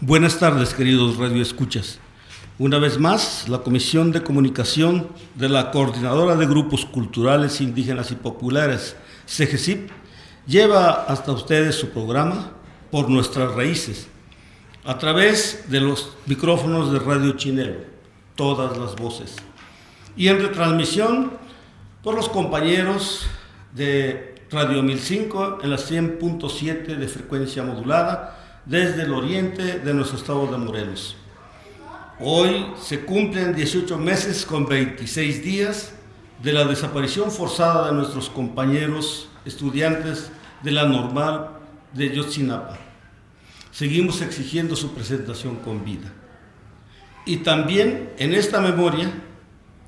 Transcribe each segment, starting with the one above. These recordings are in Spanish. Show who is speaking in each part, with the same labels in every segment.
Speaker 1: Buenas tardes, queridos radioescuchas. Una vez más, la Comisión de Comunicación de la Coordinadora de Grupos Culturales Indígenas y Populares, CEGESIP, lleva hasta ustedes su programa Por Nuestras Raíces, a través de los micrófonos de Radio Chinelo, todas las voces, y en retransmisión por los compañeros de Radio 1005 en la 100.7 de frecuencia modulada, desde el oriente de nuestro estado de Morelos. Hoy se cumplen 18 meses con 26 días de la desaparición forzada de nuestros compañeros estudiantes de la Normal de Ayotzinapa. Seguimos exigiendo su presentación con vida. Y también en esta memoria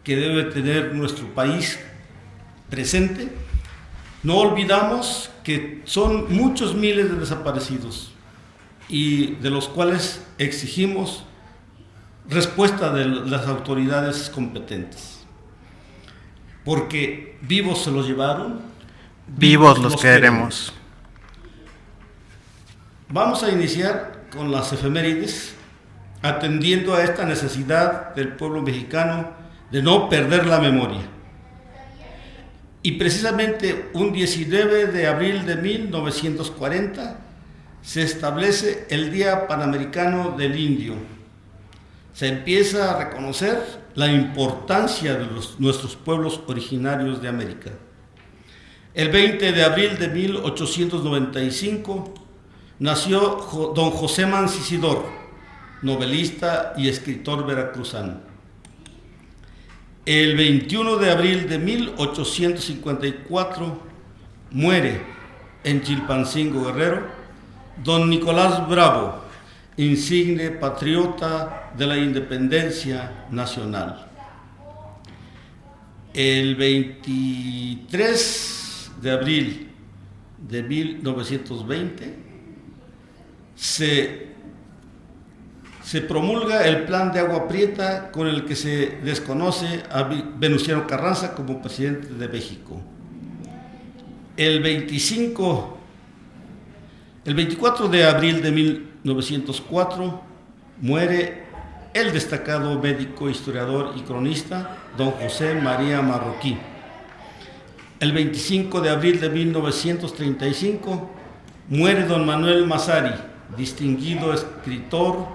Speaker 1: que debe tener nuestro país presente, no olvidamos que son muchos miles de desaparecidos, y de los cuales exigimos respuesta de las autoridades competentes. Porque vivos se los llevaron,
Speaker 2: vivos los queremos.
Speaker 1: Vamos a iniciar con las efemérides, atendiendo a esta necesidad del pueblo mexicano de no perder la memoria. Y precisamente un 19 de abril de 1940, se establece el Día Panamericano del Indio. Se empieza a reconocer la importancia de nuestros pueblos originarios de América. El 20 de abril de 1895 nació don José Mancisidor, novelista y escritor veracruzano. El 21 de abril de 1854 muere en Chilpancingo, Guerrero, don Nicolás Bravo, insigne patriota de la independencia nacional. El 23 de abril de 1920 se promulga el Plan de Agua Prieta, con el que se desconoce a Venustiano Carranza como presidente de México. El 24 de abril de 1904 muere el destacado médico, historiador y cronista don José María Marroquí. El 25 de abril de 1935 muere don Manuel Massari, distinguido escritor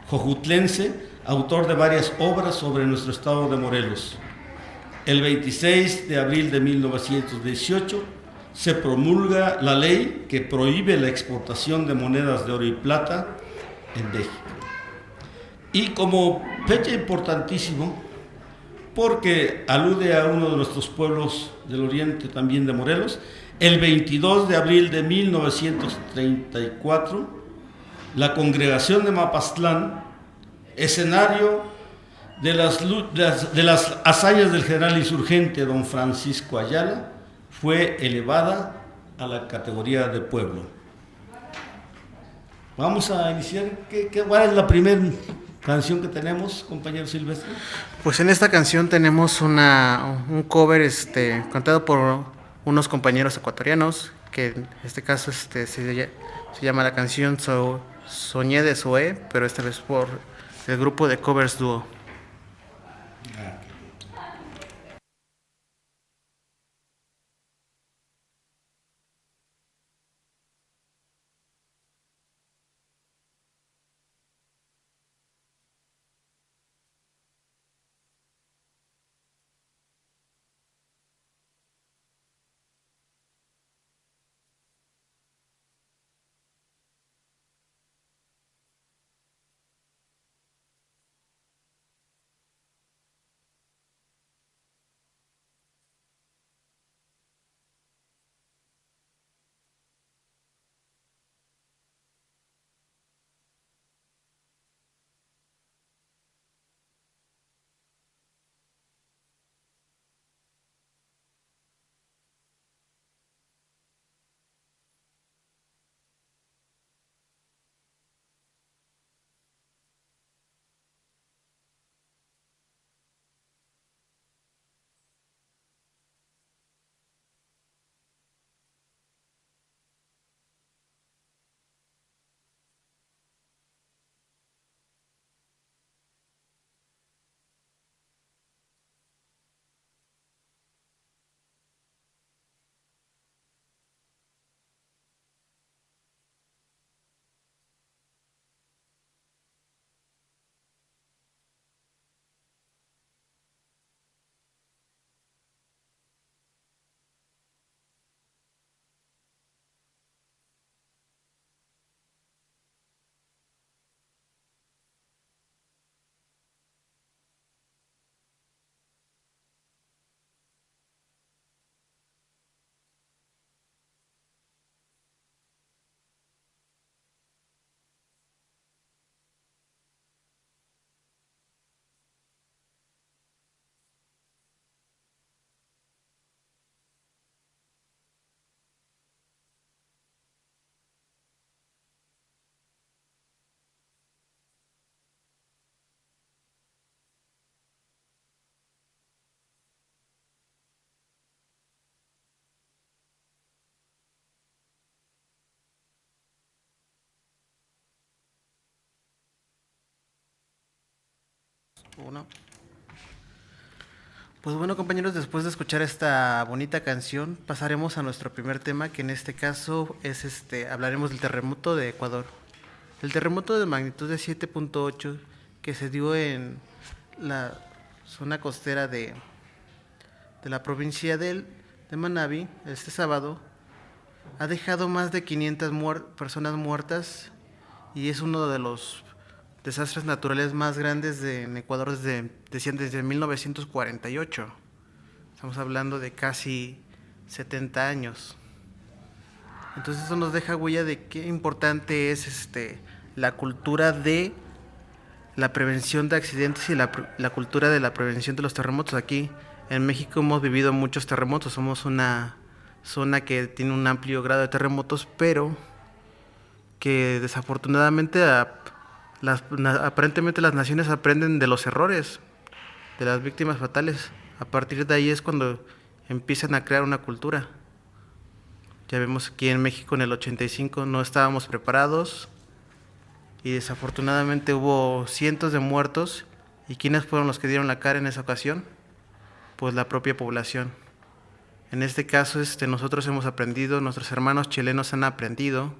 Speaker 1: jojutlense, autor de varias obras sobre nuestro estado de Morelos. El 26 de abril de 1918 se promulga la ley que prohíbe la exportación de monedas de oro y plata en México. Y como fecha importantísima, porque alude a uno de nuestros pueblos del oriente también de Morelos, el 22 de abril de 1934, la congregación de Mapastlán, escenario de las hazañas del general insurgente don Francisco Ayala, fue elevada a la categoría de pueblo. Vamos a iniciar. ¿Cuál es la primera canción que tenemos, compañero Silvestre?
Speaker 2: Pues en esta canción tenemos un cover cantado por unos compañeros ecuatorianos, que en este caso se llama la canción Soñé de Zoé, pero esta vez por el grupo de covers dúo. Uno. Pues bueno, compañeros, después de escuchar esta bonita canción, pasaremos a nuestro primer tema, que en este caso es hablaremos del terremoto de Ecuador. El terremoto de magnitud de 7.8 que se dio en la zona costera de la provincia de Manabí este sábado ha dejado más de 500 personas muertas y es uno de los desastres naturales más grandes en Ecuador desde 1948. Estamos hablando de casi 70 años. Entonces eso nos deja huella de qué importante es la cultura de la prevención de accidentes y la cultura de la prevención de los terremotos. Aquí en México hemos vivido muchos terremotos, somos una zona que tiene un amplio grado de terremotos, pero que desafortunadamente aparentemente las naciones aprenden de los errores, de las víctimas fatales. A partir de ahí es cuando empiezan a crear una cultura. Ya vemos aquí en México en el 85 no estábamos preparados y desafortunadamente hubo cientos de muertos. ¿Y quiénes fueron los que dieron la cara en esa ocasión? Pues la propia población. En este caso nosotros hemos aprendido, nuestros hermanos chilenos han aprendido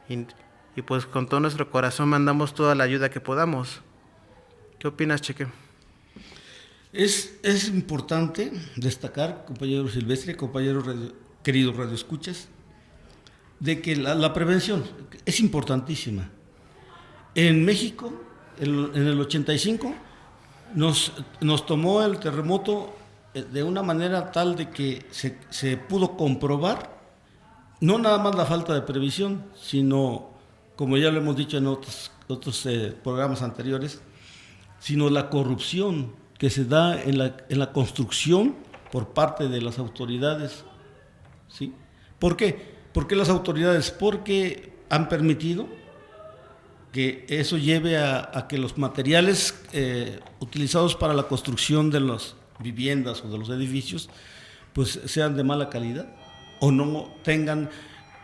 Speaker 2: y pues con todo nuestro corazón mandamos toda la ayuda que podamos. ¿Qué opinas, Cheque?
Speaker 1: Es importante destacar, compañero Silvestre, compañeros queridos radioescuchas, de que la prevención es importantísima. En México, en el 85, nos tomó el terremoto de una manera tal de que se pudo comprobar no nada más la falta de previsión, sino, como ya lo hemos dicho en otros programas anteriores, sino la corrupción que se da en la construcción por parte de las autoridades. ¿Sí? ¿Por qué? ¿Por qué las autoridades? Porque han permitido que eso lleve a que los materiales utilizados para la construcción de las viviendas o de los edificios pues sean de mala calidad o no tengan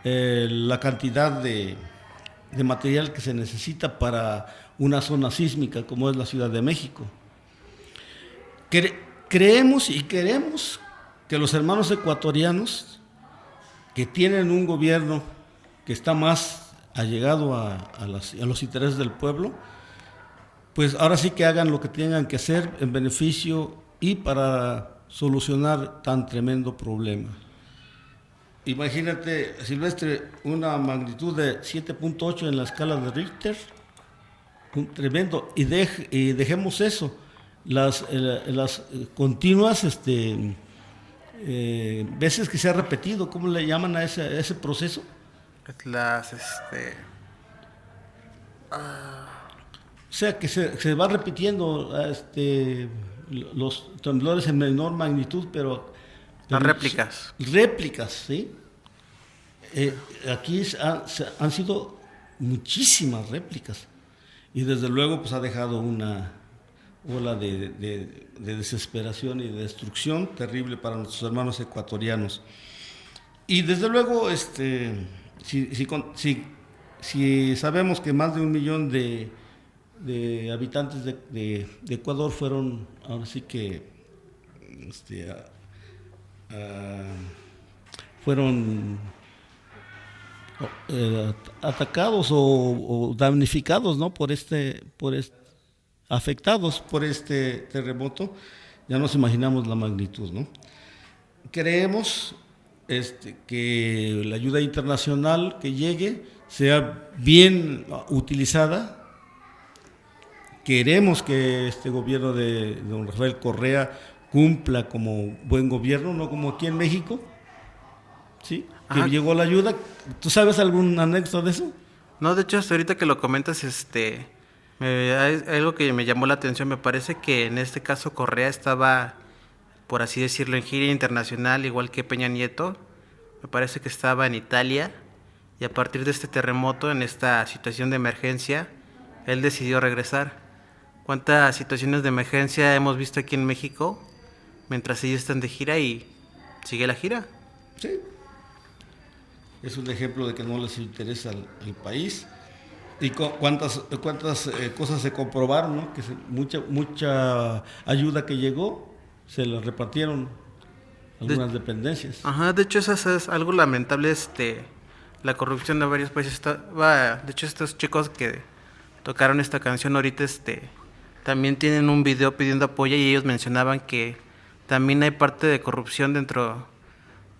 Speaker 1: la cantidad de material que se necesita para una zona sísmica como es la Ciudad de México. Creemos y queremos que los hermanos ecuatorianos que tienen un gobierno que está más allegado a los intereses del pueblo, pues ahora sí que hagan lo que tengan que hacer en beneficio y para solucionar tan tremendo problema. Imagínate, Silvestre, una magnitud de 7.8 en la escala de Richter, un tremendo, y dejemos eso, las continuas veces que se ha repetido, ¿cómo le llaman a ese proceso? O sea, que se va repitiendo los temblores en menor magnitud, pero
Speaker 2: las réplicas.
Speaker 1: Réplicas, ¿sí? Aquí han sido muchísimas réplicas y desde luego pues ha dejado una ola de desesperación y de destrucción terrible para nuestros hermanos ecuatorianos. Y desde luego, si sabemos que más de 1 millón de habitantes de Ecuador fueron, ahora sí que, fueron atacados o damnificados, ¿no? Afectados por este terremoto, ya nos imaginamos la magnitud, ¿no? Creemos que la ayuda internacional que llegue sea bien utilizada. Queremos que este gobierno de don Rafael Correa cumpla como buen gobierno, no como aquí en México, ¿sí? Que
Speaker 2: Ajá.
Speaker 1: Llegó la ayuda. ¿Tú sabes algún anécdota de eso?
Speaker 2: No, de hecho, hasta ahorita que lo comentas, hay algo que me llamó la atención. Me parece que en este caso Correa estaba, por así decirlo, en gira internacional, igual que Peña Nieto. Me parece que estaba en Italia y a partir de este terremoto, en esta situación de emergencia, él decidió regresar. ¿Cuántas situaciones de emergencia hemos visto aquí en México mientras ellos están de gira y sigue la gira?
Speaker 1: Sí. Es un ejemplo de que no les interesa al país ¿Y cuántas cosas se comprobaron, ¿no? Que mucha ayuda que llegó se la repartieron algunas dependencias.
Speaker 2: Ajá, de hecho eso es algo lamentable, la corrupción de varios países. De hecho estos chicos que tocaron esta canción ahorita, también tienen un video pidiendo apoyo y ellos mencionaban que también hay parte de corrupción dentro,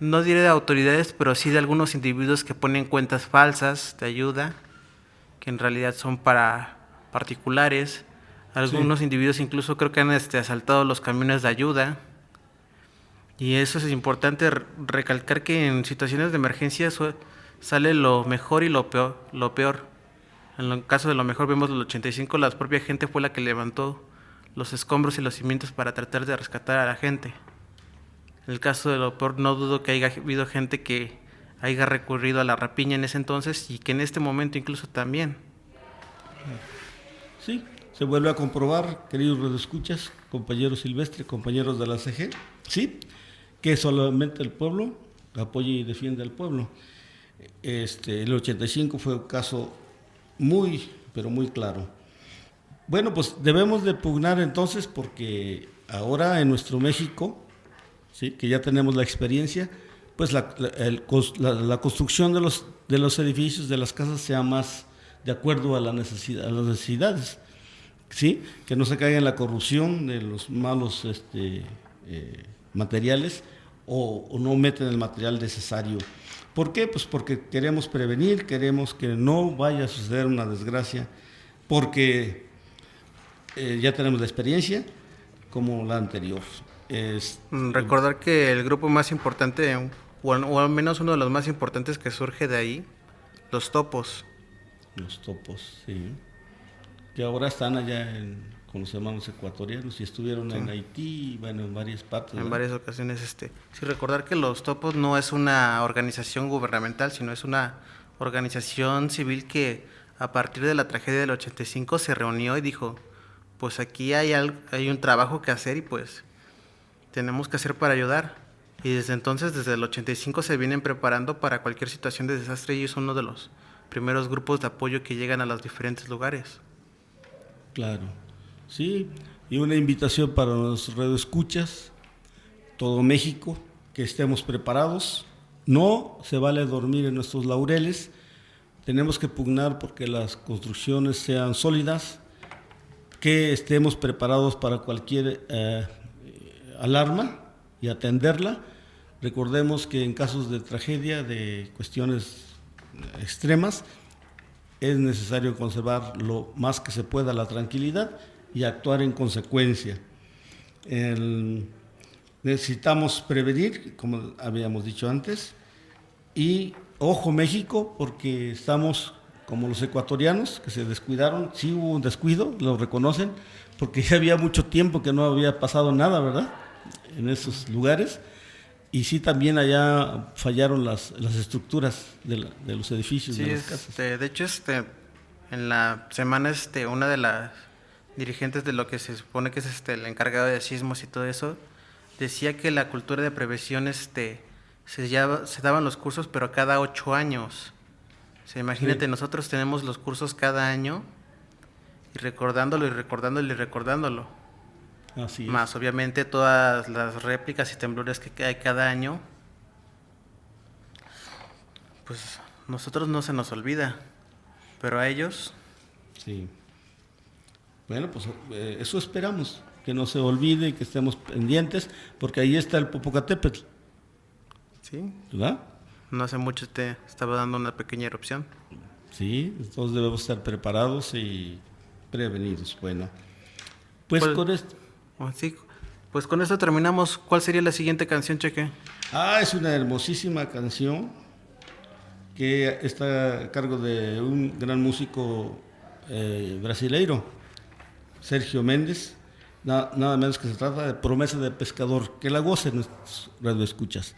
Speaker 2: no diré de autoridades, pero sí de algunos individuos que ponen cuentas falsas de ayuda, que en realidad son para particulares. Algunos individuos incluso creo que han asaltado los camiones de ayuda. Y eso es importante recalcar que en situaciones de emergencia sale lo mejor y lo peor. En el caso de lo mejor vemos el 85, la propia gente fue la que levantó los escombros y los cimientos para tratar de rescatar a la gente. En el caso de lo peor, no dudo que haya habido gente que haya recurrido a la rapiña en ese entonces y que en este momento incluso también.
Speaker 1: Sí, se vuelve a comprobar, queridos redescuchas, compañeros Silvestre, compañeros de la CG, sí, que solamente el pueblo apoya y defiende al pueblo. El 85 fue un caso muy, pero muy claro. Bueno, pues debemos de pugnar entonces porque ahora en nuestro México, ¿sí?, que ya tenemos la experiencia, pues la construcción de los edificios, de las casas, sea más de acuerdo a las necesidades, ¿sí?, que no se caiga en la corrupción de los malos materiales o no meten el material necesario. ¿Por qué? Pues porque queremos prevenir, queremos que no vaya a suceder una desgracia, porque ya tenemos la experiencia como la anterior.
Speaker 2: Recordar que el grupo más importante, o al menos uno de los más importantes que surge de ahí, los topos.
Speaker 1: Los topos, sí. Que ahora están allá con los hermanos ecuatorianos y estuvieron en Haití, bueno, en varias partes.
Speaker 2: En varias ocasiones, sí, recordar que los topos no es una organización gubernamental, sino es una organización civil que a partir de la tragedia del 85 se reunió y dijo, pues aquí hay un trabajo que hacer y pues tenemos que hacer para ayudar. Y desde entonces, desde el 85 se vienen preparando para cualquier situación de desastre y es uno de los primeros grupos de apoyo que llegan a los diferentes lugares.
Speaker 1: Claro, sí, y una invitación para los radioescuchas, todo México, que estemos preparados. No se vale dormir en nuestros laureles, tenemos que pugnar porque las construcciones sean sólidas, que estemos preparados para cualquier alarma y atenderla. Recordemos que en casos de tragedia, de cuestiones extremas, es necesario conservar lo más que se pueda la tranquilidad y actuar en consecuencia. Necesitamos prevenir, como habíamos dicho antes, y ojo México, porque estamos como los ecuatorianos que se descuidaron. Sí hubo un descuido, lo reconocen, porque ya había mucho tiempo que no había pasado nada, ¿verdad?, en esos lugares. Y sí, también allá fallaron las estructuras de los edificios,
Speaker 2: sí,
Speaker 1: de las casas.
Speaker 2: De hecho, en la semana, una de las dirigentes de lo que se supone que es el encargado de sismos y todo eso, decía que la cultura de prevención, se daban los cursos, pero cada 8 años. O sea, imagínate, sí, nosotros tenemos los cursos cada año y recordándolo y recordándolo y recordándolo.
Speaker 1: Así es.
Speaker 2: Más obviamente todas las réplicas y temblores que hay cada año, pues nosotros no se nos olvida, pero a ellos...
Speaker 1: Sí. Bueno, pues eso esperamos, que no se olvide y que estemos pendientes, porque ahí está el Popocatépetl.
Speaker 2: Sí.
Speaker 1: ¿Verdad?
Speaker 2: No hace mucho te estaba dando una pequeña erupción.
Speaker 1: Sí, entonces debemos estar preparados y prevenidos. Bueno, pues con esto...
Speaker 2: Sí, pues con esto terminamos. ¿Cuál sería la siguiente canción, Cheque?
Speaker 1: Es una hermosísima canción que está a cargo de un gran músico brasileiro, Sergio Méndez. Nada menos que se trata de Promesa de Pescador. Que la gocen nuestros radioescuchas.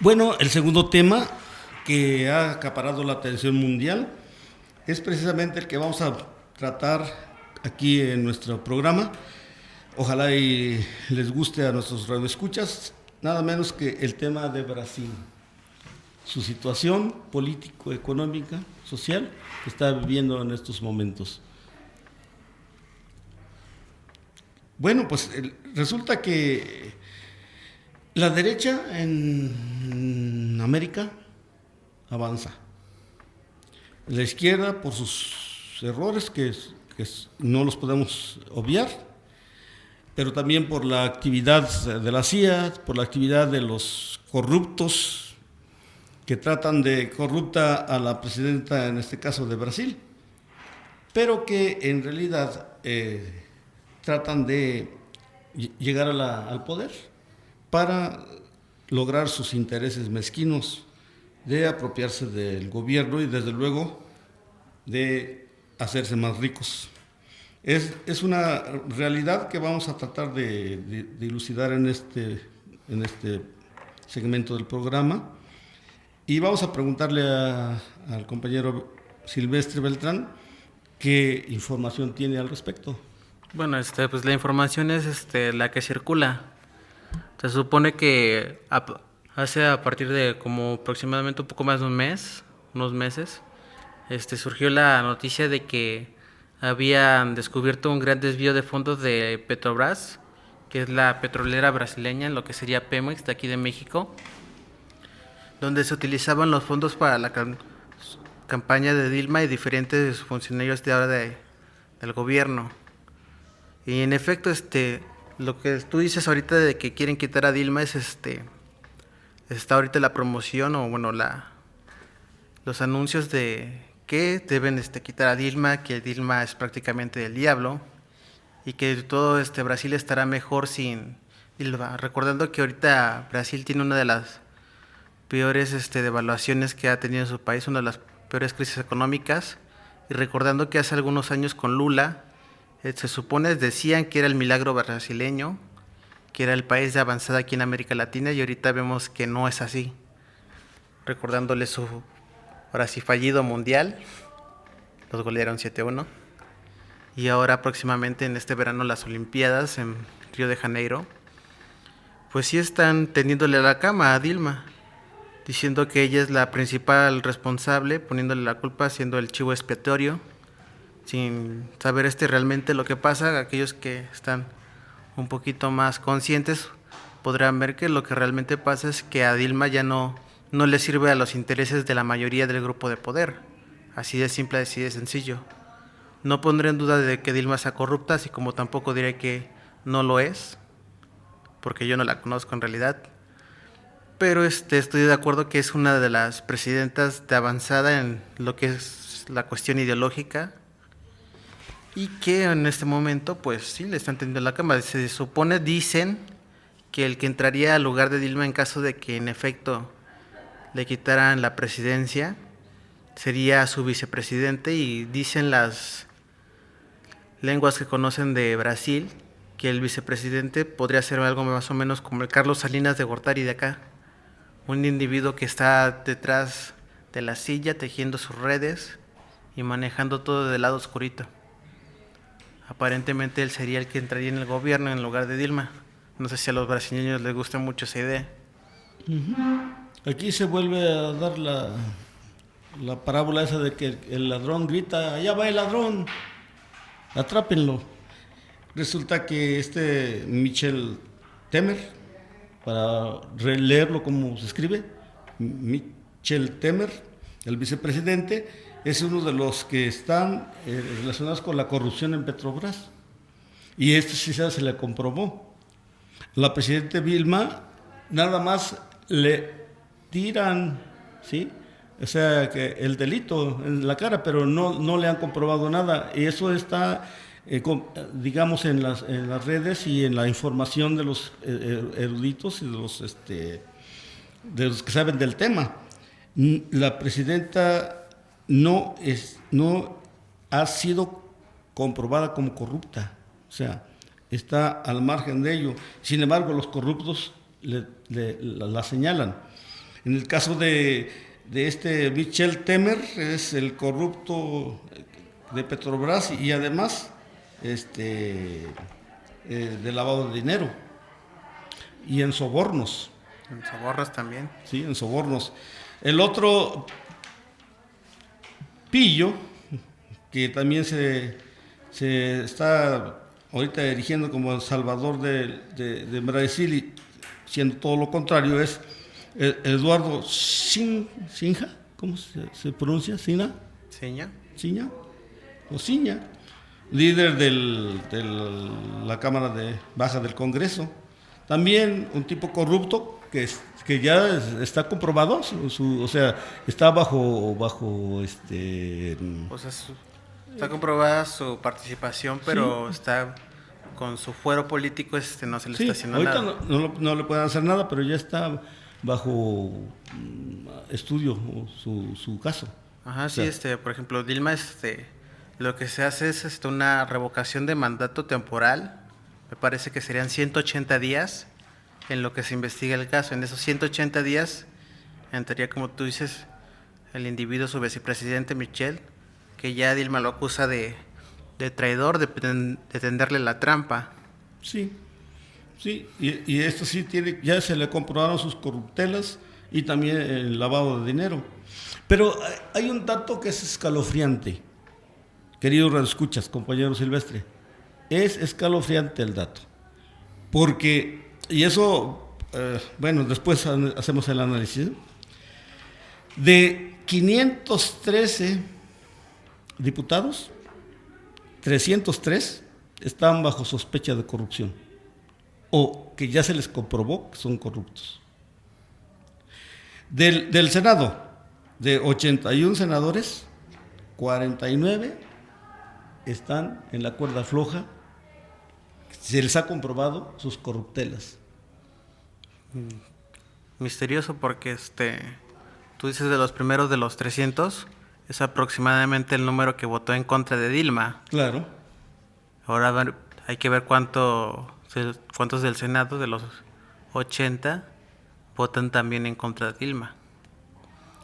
Speaker 1: Bueno, el segundo tema que ha acaparado la atención mundial es precisamente el que vamos a tratar aquí en nuestro programa. Ojalá y les guste a nuestros radioescuchas, nada menos que el tema de Brasil, su situación político, económica, social que está viviendo en estos momentos. Bueno, pues resulta que la derecha en América avanza. La izquierda, por sus errores, que no los podemos obviar, pero también por la actividad de la CIA, por la actividad de los corruptos que tratan de corrupta a la presidenta, en este caso de Brasil, pero que en realidad tratan de llegar al poder para lograr sus intereses mezquinos de apropiarse del gobierno y desde luego de hacerse más ricos. Es una realidad que vamos a tratar de dilucidar en este segmento del programa, y vamos a preguntarle al compañero Silvestre Beltrán qué información tiene al respecto.
Speaker 2: Bueno, pues la información es la que circula. Se supone que a partir de como aproximadamente un poco más de unos meses, surgió la noticia de que habían descubierto un gran desvío de fondos de Petrobras, que es la petrolera brasileña, en lo que sería Pemex de aquí de México, donde se utilizaban los fondos para la campaña de Dilma y diferentes funcionarios de ahora del gobierno. Y en efecto, lo que tú dices ahorita de que quieren quitar a Dilma es está ahorita la promoción o bueno los anuncios de que deben quitar a Dilma, que Dilma es prácticamente el diablo y que todo Brasil estará mejor sin Dilma. Recordando que ahorita Brasil tiene una de las peores devaluaciones que ha tenido en su país, una de las peores crisis económicas, y recordando que hace algunos años con Lula se supone, decían que era el milagro brasileño, que era el país de avanzada aquí en América Latina, y ahorita vemos que no es así. Recordándole su, ahora sí, fallido mundial, los golearon 7-1, y ahora próximamente en este verano las Olimpiadas en Río de Janeiro, pues sí están tendiéndole la cama a Dilma, diciendo que ella es la principal responsable, poniéndole la culpa, siendo el chivo expiatorio, sin saber realmente lo que pasa. Aquellos que están un poquito más conscientes podrán ver que lo que realmente pasa es que a Dilma ya no le sirve a los intereses de la mayoría del grupo de poder. Así de simple, así de sencillo. No pondré en duda de que Dilma sea corrupta, así como tampoco diré que no lo es, porque yo no la conozco en realidad. Pero estoy de acuerdo que es una de las presidentas de avanzada en lo que es la cuestión ideológica, y que en este momento pues sí le están tendiendo la cama. Se supone, dicen, que el que entraría al lugar de Dilma en caso de que en efecto le quitaran la presidencia sería su vicepresidente, y dicen las lenguas que conocen de Brasil que el vicepresidente podría ser algo más o menos como el Carlos Salinas de Gortari de acá, un individuo que está detrás de la silla tejiendo sus redes y manejando todo del lado oscurito. Aparentemente él sería el que entraría en el gobierno en lugar de Dilma. No sé si a los brasileños les gusta mucho esa idea.
Speaker 1: Aquí se vuelve a dar la parábola esa de que el ladrón grita: allá va el ladrón, atrápenlo. Resulta que Michel Temer, para releerlo como se escribe, Michel Temer, el vicepresidente, es uno de los que están relacionados con la corrupción en Petrobras. Y sí se le comprobó. La presidenta Dilma nada más le tiran, ¿sí?, o sea, que el delito en la cara, pero no le han comprobado nada. Y eso está, digamos, en las redes y en la información de los eruditos y de los que saben del tema. La presidenta no ha sido comprobada como corrupta, o sea, está al margen de ello. Sin embargo, los corruptos la señalan. En el caso de este Michel Temer, es el corrupto de Petrobras y además de lavado de dinero y en sobornos.
Speaker 2: En sobornos también.
Speaker 1: Sí, en sobornos. El otro pillo, que también se está ahorita erigiendo como el salvador de Brasil y siendo todo lo contrario, es Eduardo Sinja, ¿cómo se pronuncia? ¿Sina?
Speaker 2: ¿Ciña?
Speaker 1: ¿Ciña? O Ciña, líder de la Cámara Baja del Congreso. También un tipo corrupto que ya está comprobado, o sea, está bajo
Speaker 2: O sea, está comprobada su participación, pero
Speaker 1: sí.
Speaker 2: está con su fuero político, no se le
Speaker 1: Sí,
Speaker 2: está haciendo
Speaker 1: ahorita
Speaker 2: nada.
Speaker 1: no le pueden hacer nada, pero ya está bajo estudio su caso.
Speaker 2: Ajá,
Speaker 1: O
Speaker 2: sí,
Speaker 1: sea,
Speaker 2: por ejemplo, Dilma, lo que se hace es una revocación de mandato temporal. Me parece que serían 180 días en lo que se investiga el caso. En esos 180 días entraría, como tú dices, el individuo, su vicepresidente Michel, que ya Dilma lo acusa de traidor, de tenderle la trampa.
Speaker 1: sí, sí, y esto sí ya se le comprobaron sus corruptelas y también el lavado de dinero. Pero hay un dato que es escalofriante, queridos radioescuchas, compañero Silvestre. Es escalofriante el dato. Porque, y eso, bueno, después hacemos el análisis. De 513 diputados, 303 están bajo sospecha de corrupción o que ya se les comprobó que son corruptos. Del Senado, de 81 senadores, 49 están en la cuerda floja, se les ha comprobado sus corruptelas.
Speaker 2: Misterioso porque tú dices de los primeros de los 300, es aproximadamente el número que votó en contra de Dilma.
Speaker 1: Claro.
Speaker 2: Ahora hay que ver cuántos del Senado, de los 80, votan también en contra de Dilma.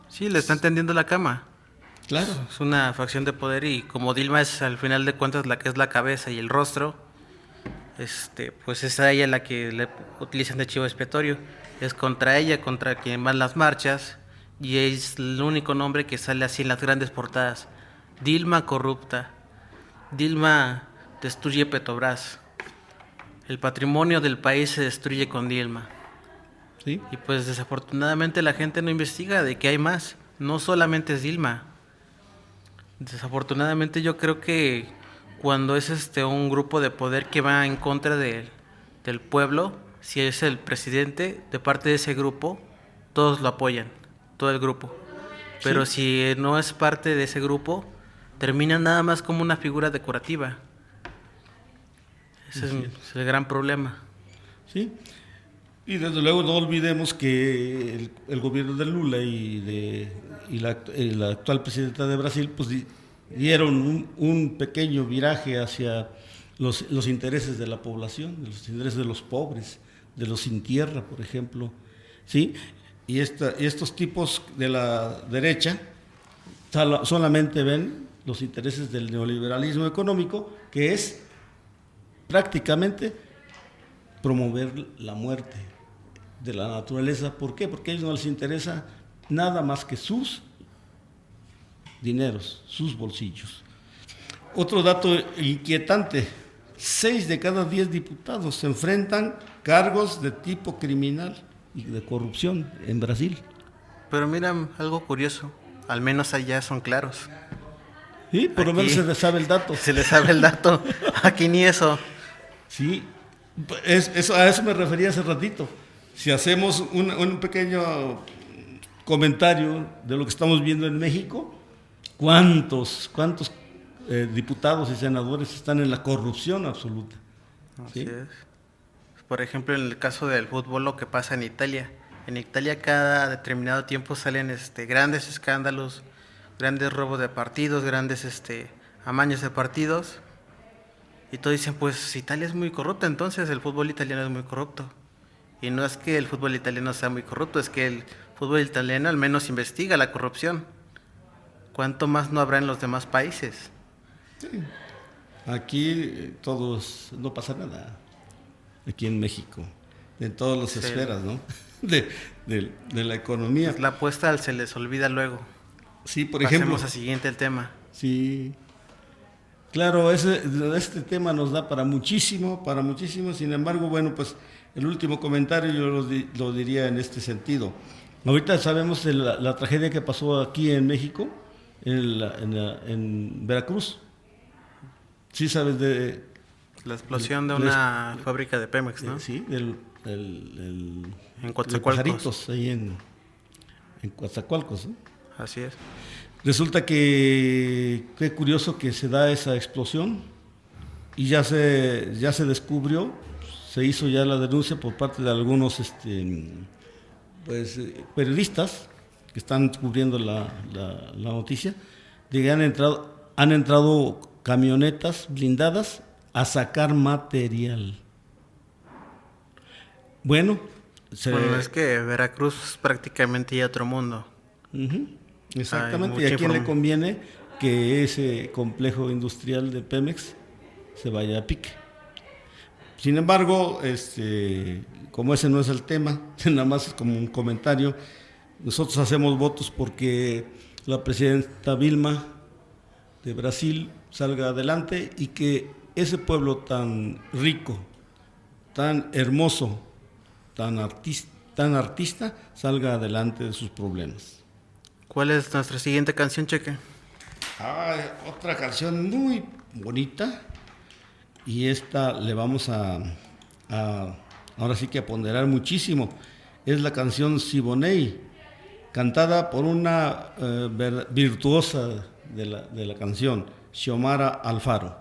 Speaker 2: Sí, le están tendiendo la cama.
Speaker 1: Claro.
Speaker 2: Es una facción de poder y como Dilma es al final de cuentas la que es la cabeza y el rostro, pues es a ella la que le utilizan de chivo expiatorio. Es contra ella, contra quien van las marchas, y es el único nombre que sale así en las grandes portadas. Dilma corrupta. Dilma destruye Petrobras. El patrimonio del país se destruye con Dilma.
Speaker 1: ¿Sí?
Speaker 2: Y pues desafortunadamente la gente no investiga de que hay más. No solamente es Dilma. Desafortunadamente yo creo que cuando es un grupo de poder que va en contra del pueblo, si es el presidente, de parte de ese grupo, todos lo apoyan, todo el grupo. Pero
Speaker 1: Sí.
Speaker 2: si no es parte de ese grupo, termina nada más como una figura decorativa. Ese es el gran problema.
Speaker 1: Sí. Y desde luego no olvidemos que el gobierno de Lula y la actual presidenta de Brasil pues dieron un pequeño viraje hacia los intereses de la población, los intereses de los pobres, de los sin tierra, por ejemplo. ¿Sí? Y estos tipos de la derecha solamente ven los intereses del neoliberalismo económico, que es prácticamente promover la muerte de la naturaleza. ¿Por qué? Porque a ellos no les interesa nada más que sus dineros, sus bolsillos. Otro dato inquietante: 6 de cada 10 diputados se enfrentan cargos de tipo criminal y de corrupción en Brasil.
Speaker 2: Pero mira, algo curioso, al menos allá son claros.
Speaker 1: Sí, por lo menos se les sabe el dato.
Speaker 2: Se les sabe el dato, aquí ni eso.
Speaker 1: Sí, a eso me refería hace ratito. Si hacemos un pequeño comentario de lo que estamos viendo en México, ¿cuántos diputados y senadores están en la corrupción absoluta?
Speaker 2: Así
Speaker 1: ¿Sí?
Speaker 2: es. Por ejemplo, en el caso del fútbol, lo que pasa en Italia. En Italia cada determinado tiempo salen grandes escándalos, grandes robos de partidos, grandes amaños de partidos. Y todos dicen, pues Italia es muy corrupta, entonces el fútbol italiano es muy corrupto. Y no es que el fútbol italiano sea muy corrupto, es que el fútbol italiano al menos investiga la corrupción. ¿Cuánto más no habrá en los demás países?
Speaker 1: Aquí no pasa nada, aquí en México, en todas las
Speaker 2: Sí.
Speaker 1: esferas, ¿no? De la economía.
Speaker 2: Pues la apuesta se les olvida luego.
Speaker 1: Sí, por
Speaker 2: Pasemos
Speaker 1: ejemplo.
Speaker 2: a siguiente el tema.
Speaker 1: Sí, claro, este tema nos da para muchísimo, para muchísimo. Sin embargo, bueno, pues el último comentario yo lo diría en este sentido. Ahorita sabemos de la tragedia que pasó aquí en México, en Veracruz. Sí, sabes de...
Speaker 2: La explosión de
Speaker 1: les-
Speaker 2: una fábrica de Pemex, ¿no?
Speaker 1: Sí,
Speaker 2: En
Speaker 1: de
Speaker 2: Coatzacoalcos.
Speaker 1: pajaritos ahí en Coatzacoalcos, ¿no?
Speaker 2: Así es.
Speaker 1: Resulta que qué curioso que se da esa explosión y ya se descubrió, se hizo ya la denuncia por parte de algunos periodistas que están cubriendo la noticia, de que han entrado camionetas blindadas a sacar material. Bueno,
Speaker 2: Bueno, es que Veracruz es prácticamente ya otro mundo.
Speaker 1: Ujú, exactamente,
Speaker 2: Hay
Speaker 1: y a
Speaker 2: mucha
Speaker 1: quién le
Speaker 2: inform-
Speaker 1: conviene que ese complejo industrial de Pemex se vaya a pique. Sin embargo, como ese no es el tema, nada más es como un comentario, nosotros hacemos votos porque la presidenta Vilma de Brasil salga adelante y que ese pueblo tan rico, tan hermoso, tan artista, salga adelante de sus problemas.
Speaker 2: ¿Cuál es nuestra siguiente canción, Cheque?
Speaker 1: Otra canción muy bonita y esta le vamos ahora sí que a ponderar muchísimo. Es la canción Siboney, cantada por una virtuosa de la canción, Xiomara Alfaro.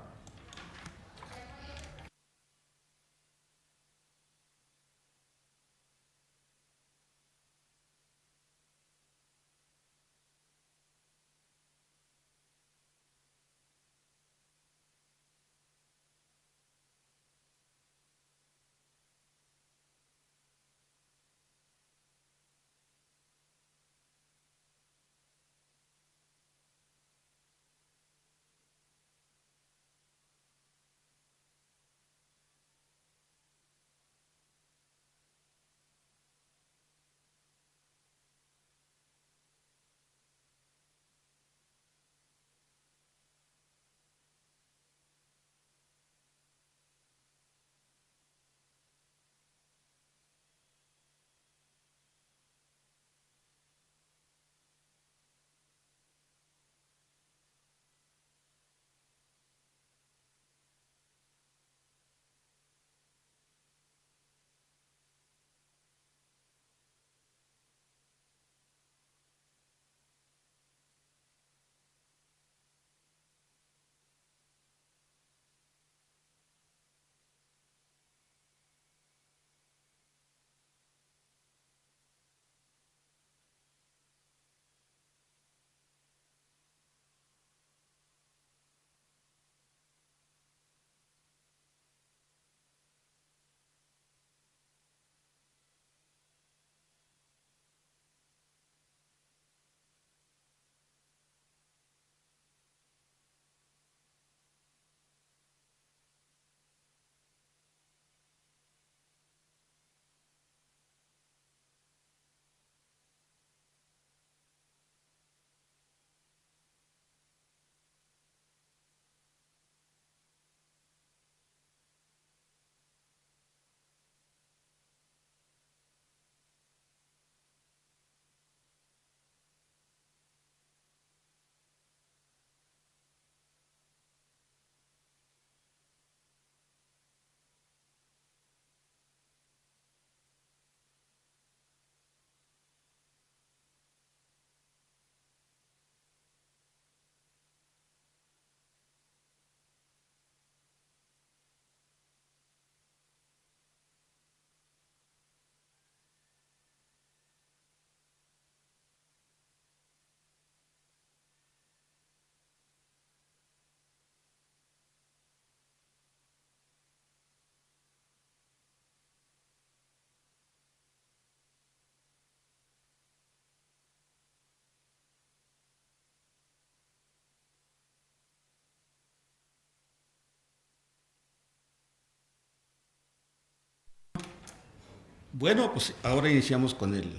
Speaker 1: Bueno, pues ahora iniciamos con el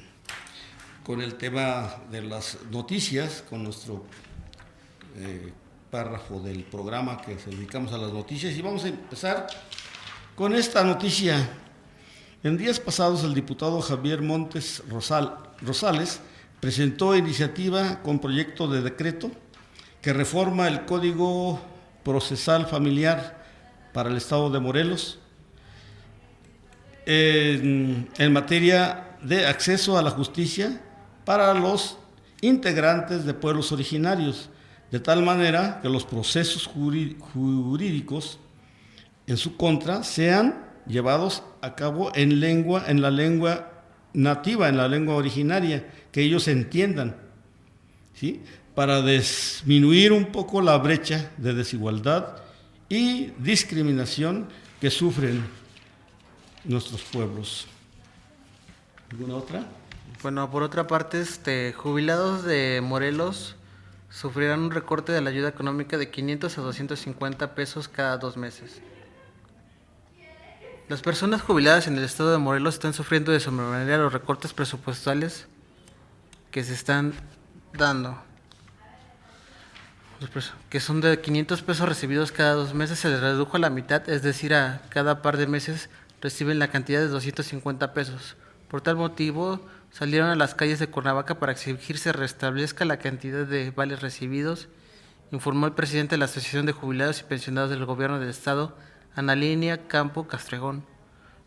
Speaker 1: tema de las noticias, con nuestro párrafo del programa que se dedicamos a las noticias, y vamos a empezar con esta noticia. En días pasados el diputado Javier Montes Rosales presentó iniciativa con proyecto de decreto que reforma el Código Procesal Familiar para el Estado de Morelos en materia de acceso a la justicia para los integrantes de pueblos originarios, de tal manera que los procesos jurídicos en su contra sean llevados a cabo en la lengua nativa, en la lengua originaria, que ellos entiendan, ¿sí? Para disminuir un poco la brecha de desigualdad y discriminación que sufren nuestros pueblos. ¿Alguna otra?
Speaker 2: Bueno, por otra parte, jubilados de Morelos sufrirán un recorte de la ayuda económica de 500 a 250 pesos cada 2 meses. Las personas jubiladas en el estado de Morelos están sufriendo de sobremanera los recortes presupuestales que se están dando, que son de 500 pesos recibidos cada 2 meses, se les redujo a la mitad, es decir, a cada par de meses reciben la cantidad de 250 pesos. Por tal motivo, salieron a las calles de Cuernavaca para exigir se restablezca la cantidad de vales recibidos, informó el presidente de la Asociación de Jubilados y Pensionados del Gobierno del Estado, Ana Lilia Campo Castregón.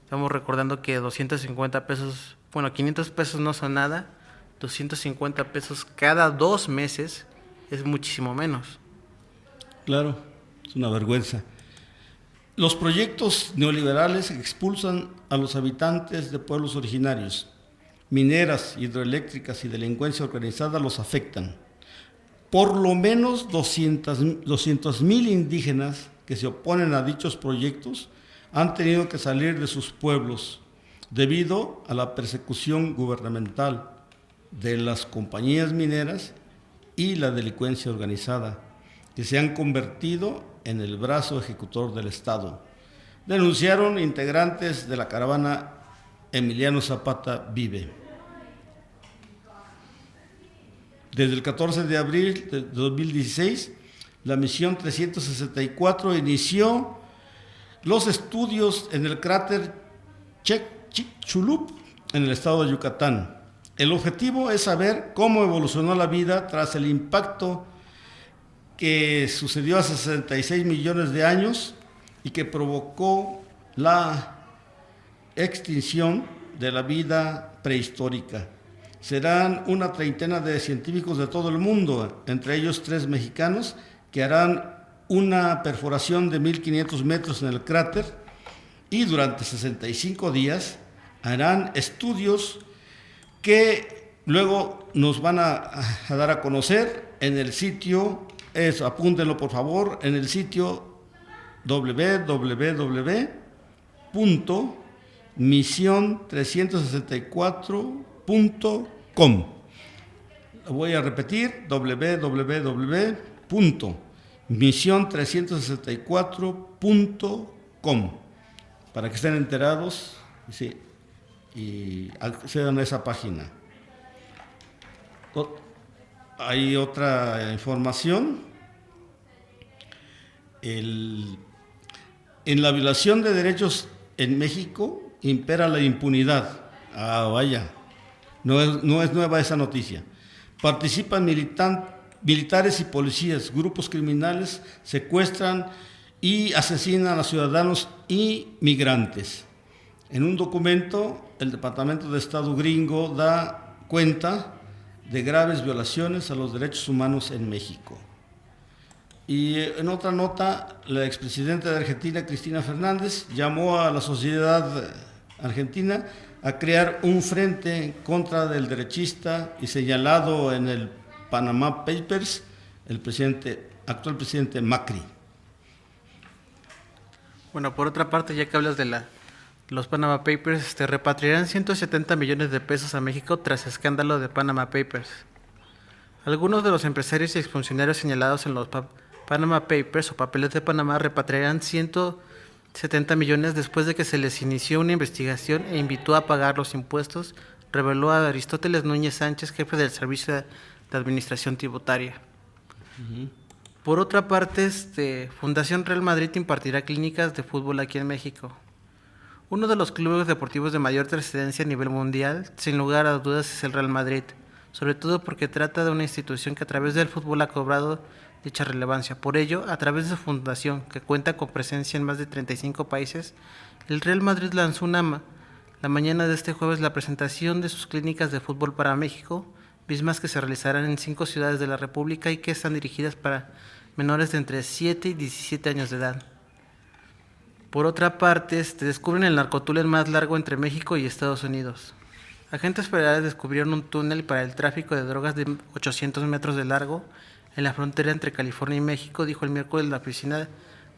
Speaker 2: Estamos recordando que 250 pesos, 500 pesos no son nada, 250 pesos cada 2 meses es muchísimo menos.
Speaker 1: Claro, es una vergüenza. Los proyectos neoliberales expulsan a los habitantes de pueblos originarios. Mineras, hidroeléctricas y delincuencia organizada los afectan. Por lo menos 200,000 indígenas que se oponen a dichos proyectos han tenido que salir de sus pueblos debido a la persecución gubernamental de las compañías mineras y la delincuencia organizada, que se han convertido en el brazo ejecutor del Estado, denunciaron integrantes de la caravana Emiliano Zapata Vive. Desde el 14 de abril de 2016, la misión 364 inició los estudios en el cráter Chicxulub, en el estado de Yucatán. El objetivo es saber cómo evolucionó la vida tras el impacto que sucedió hace 66 millones de años y que provocó la extinción de la vida prehistórica. Serán una treintena de científicos de todo el mundo, entre ellos 3 mexicanos, que harán una perforación de 1,500 metros en el cráter y durante 65 días harán estudios que luego nos van a dar a conocer en el sitio, apúntenlo por favor, en el sitio www.mision364.com. Voy a repetir, www.mision364.com, para que estén enterados, sí, y accedan a esa página. Hay otra información. En la violación de derechos en México impera la impunidad. Ah, vaya, no es nueva esa noticia. Participan militares y policías, grupos criminales secuestran y asesinan a ciudadanos y migrantes. En un documento, el Departamento de Estado gringo da cuenta de graves violaciones a los derechos humanos en México. Y en otra nota, la expresidenta de Argentina, Cristina Fernández, llamó a la sociedad argentina a crear un frente en contra del derechista y señalado en el Panama Papers el actual presidente Macri.
Speaker 2: Bueno, por otra parte, ya que hablas de los Panama Papers, repatriarán 170 millones de pesos a México tras escándalo de Panama Papers. Algunos de los empresarios y exfuncionarios señalados en los Panama Papers o papeles de Panamá repatriarán 70 millones después de que se les inició una investigación e invitó a pagar los impuestos, reveló a Aristóteles Núñez Sánchez, jefe del Servicio de Administración Tributaria. Por otra parte, Fundación Real Madrid impartirá clínicas de fútbol aquí en México. Uno de los clubes deportivos de mayor trascendencia a nivel mundial, sin lugar a dudas, es el Real Madrid, sobre todo porque trata de una institución que a través del fútbol ha cobrado dicha relevancia. Por ello, a través de su fundación, que cuenta con presencia en más de 35 países, el Real Madrid lanzó la mañana de este jueves la presentación de sus clínicas de fútbol para México, mismas que se realizarán en 5 ciudades de la República y que están dirigidas para menores de entre 7 y 17 años de edad. Por otra parte, descubren el narcotúnel más largo entre México y Estados Unidos. Agentes federales descubrieron un túnel para el tráfico de drogas de 800 metros de largo en la frontera entre California y México, dijo el miércoles la oficina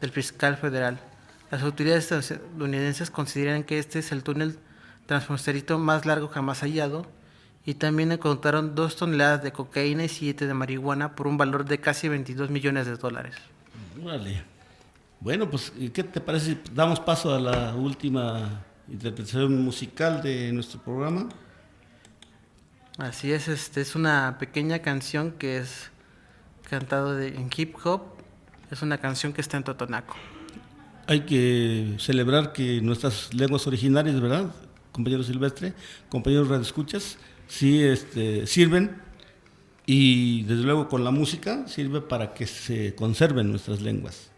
Speaker 2: del fiscal federal. Las autoridades estadounidenses consideran que este es el túnel transfronterizo más largo jamás hallado, y también encontraron 2 toneladas de cocaína y 7 de marihuana por un valor de casi 22 millones de dólares.
Speaker 1: Vale. Bueno, pues, ¿qué te parece si damos paso a la última interpretación musical de nuestro programa?
Speaker 2: Así es, es una pequeña canción que es cantado en hip hop, es una canción que está en totonaco.
Speaker 1: Hay que celebrar que nuestras lenguas originarias, ¿verdad? Compañero Silvestre, compañeros radioescuchas, sí sirven, y desde luego con la música sirve para que se conserven nuestras lenguas.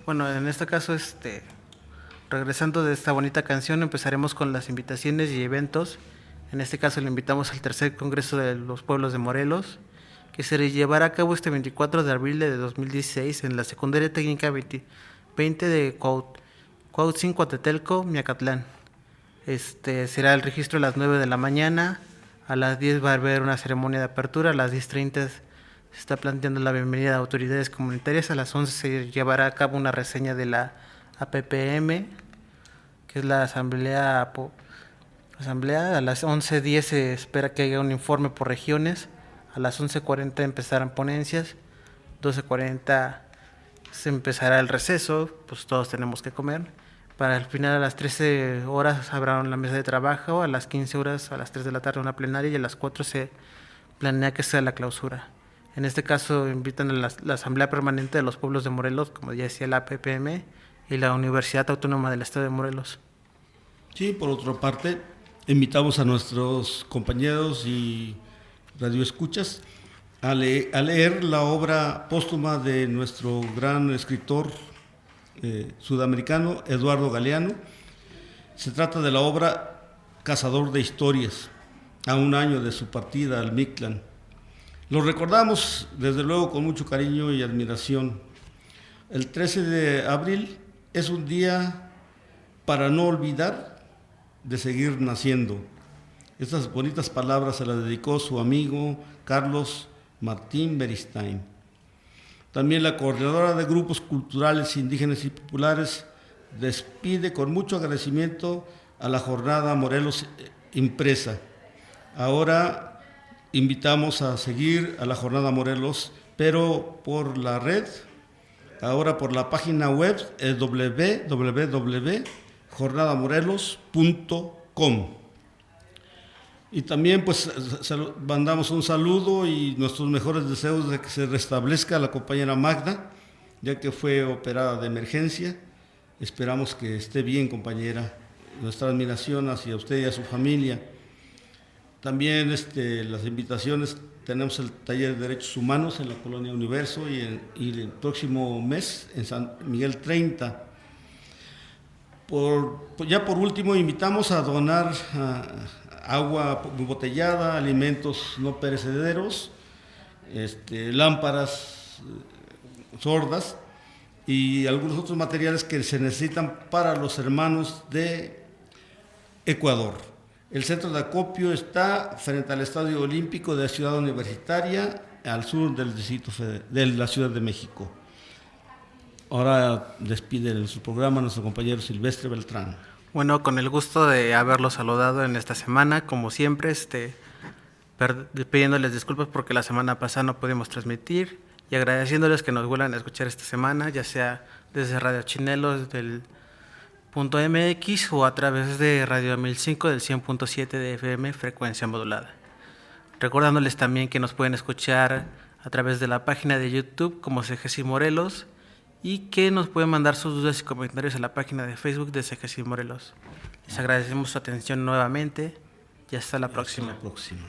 Speaker 2: Bueno, en este caso, regresando de esta bonita canción, empezaremos con las invitaciones y eventos. En este caso le invitamos al tercer Congreso de los Pueblos de Morelos, que se llevará a cabo este 24 de abril de 2016 en la Secundaria Técnica 20 de Cuauhtzin, Coatetelco, Miacatlán. Será el registro a las 9 de la mañana, a las 10 va a haber una ceremonia de apertura, a las 10:30 se está planteando la bienvenida de autoridades comunitarias, a las 11 se llevará a cabo una reseña de la APPM, que es la asamblea, a las 11:10 se espera que haya un informe por regiones, a las 11:40 empezarán ponencias, 12:40 se empezará el receso, pues todos tenemos que comer. Para el final a las 13 horas habrá una mesa de trabajo, a las 15 horas, a las 3 de la tarde una plenaria y a las 4 se planea que sea la clausura. En este caso invitan a la Asamblea Permanente de los Pueblos de Morelos, como ya decía la APPM, y la Universidad Autónoma del Estado de Morelos.
Speaker 1: Sí, por otra parte, invitamos a nuestros compañeros y radioescuchas a leer la obra póstuma de nuestro gran escritor sudamericano Eduardo Galeano. Se trata de la obra Cazador de Historias, a un año de su partida al Mictlán. Lo recordamos desde luego con mucho cariño y admiración. El 13 de abril es un día para no olvidar de seguir naciendo. Estas bonitas palabras se las dedicó su amigo Carlos Martín Beristain. También la coordinadora de grupos culturales indígenas y populares despide con mucho agradecimiento a la Jornada Morelos impresa. Ahora invitamos a seguir a la Jornada Morelos, pero por la red, ahora por la página web www.jornadamorelos.com. Y también pues mandamos un saludo y nuestros mejores deseos de que se restablezca la compañera Magda, ya que fue operada de emergencia. Esperamos que esté bien, compañera. Nuestra admiración hacia usted y a su familia. También las invitaciones, tenemos el taller de Derechos Humanos en la Colonia Universo y el próximo mes en San Miguel 30. Ya por último, invitamos a donar agua embotellada, alimentos no perecederos, lámparas sordas y algunos otros materiales que se necesitan para los hermanos de Ecuador. El centro de acopio está frente al Estadio Olímpico de la Ciudad Universitaria, al sur del distrito de la Ciudad de México. Ahora despide su programa nuestro compañero Silvestre Beltrán.
Speaker 2: Bueno, con el gusto de haberlos saludado en esta semana, como siempre, pidiéndoles disculpas porque la semana pasada no pudimos transmitir y agradeciéndoles que nos vuelvan a escuchar esta semana, ya sea desde Radio Chinelos del .mx o a través de Radio 1005 del 100.7 de FM frecuencia modulada. Recordándoles también que nos pueden escuchar a través de la página de YouTube como CGC Morelos y que nos pueden mandar sus dudas y comentarios a la página de Facebook de CGC Morelos. Les agradecemos su atención nuevamente y hasta la próxima.
Speaker 1: Hasta la próxima.